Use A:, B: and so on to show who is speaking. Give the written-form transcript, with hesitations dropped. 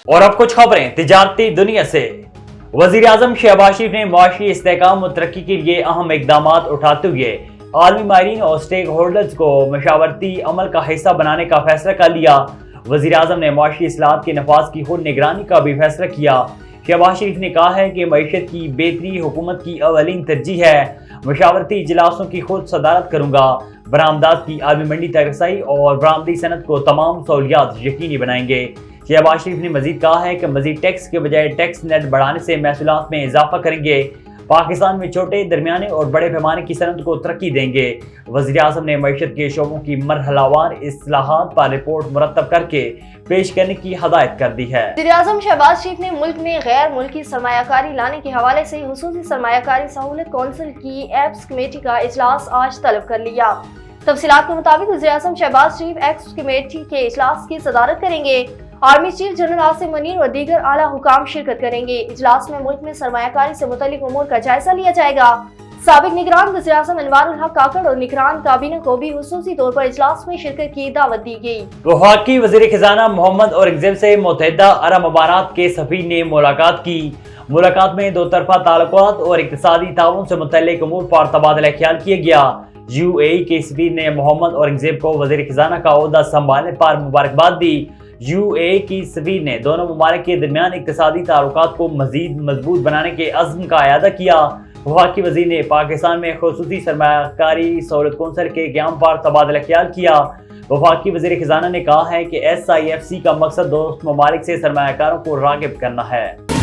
A: اور اب کچھ خبریں تجارتی دنیا سے۔ وزیر اعظم شہباز شریف نے معاشی استحکام و ترقی کے لیے اہم اقدامات اٹھاتے ہوئے عالمی ماہرین اور اسٹیک ہولڈرز کو مشاورتی عمل کا حصہ بنانے کا فیصلہ کر لیا۔ وزیر اعظم نے معاشی اصلاحات کے نفاذ کی خود نگرانی کا بھی فیصلہ کیا۔ شہباز شریف نے کہا ہے کہ معیشت کی بہتری حکومت کی اولین ترجیح ہے۔ مشاورتی اجلاسوں کی خود صدارت کروں گا۔ برآمدات کی عالمی منڈی تک رسائی اور برآمدی صنعت کو تمام سہولیات یقینی بنائیں گے۔ شہباز شریف نے مزید کہا ہے کہ مزید ٹیکس کے بجائے ٹیکس نیٹ بڑھانے سے محصولات میں اضافہ کریں گے۔ پاکستان میں چھوٹے، درمیانے اور بڑے پیمانے کی صنعت کو ترقی دیں گے۔ وزیر اعظم نے معیشت کے شعبوں کی مرحلہ وار اصلاحات پر رپورٹ مرتب کر کے پیش کرنے کی ہدایت کر دی ہے۔
B: وزیر اعظم شہباز شریف نے ملک میں غیر ملکی سرمایہ کاری لانے کے حوالے سے خصوصی سرمایہ کاری سہولت کونسل کی ایپس کمیٹی کا اجلاس آج طلب کر لیا۔ تفصیلات کے مطابق وزیر اعظم شہباز شریف ایپس کمیٹی کے اجلاس کی صدارت کریں گے۔ Army chief general Asim Munir اور دیگر اعلیٰ حکام شرکت کریں گے۔ اجلاس میں ملک میں سرمایہ کاری سے متعلق امور کا جائزہ لیا جائے گا۔ سابق نگران وزیر اعظم انوار الحق کاکڑ اور نگران کابینہ کو بھی خصوصی طور پر اجلاس میں شرکت کی دعوت دی گئی۔
A: وفاقی وزیر خزانہ محمد اورنگزیب سے متحدہ عرب امارات کے سفیر نے ملاقات کی۔ ملاقات میں دو طرفہ تعلقات اور اقتصادی تعاون سے متعلق امور پر تبادلہ خیال کیا گیا۔ UAE کے سفیر نے محمد اورنگزیب کو وزیر خزانہ کا عہدہ سنبھالنے پر مبارکباد دی۔ UAE کی سفیر نے دونوں ممالک کے درمیان اقتصادی تعلقات کو مزید مضبوط بنانے کے عزم کا اعادہ کیا۔ وفاقی وزیر نے پاکستان میں خصوصی سرمایہ کاری سہولت کونسل کے قیام پر تبادلہ خیال کیا۔ وفاقی وزیر خزانہ نے کہا ہے کہ SIFC کا مقصد دوست ممالک سے سرمایہ کاروں کو راغب کرنا ہے۔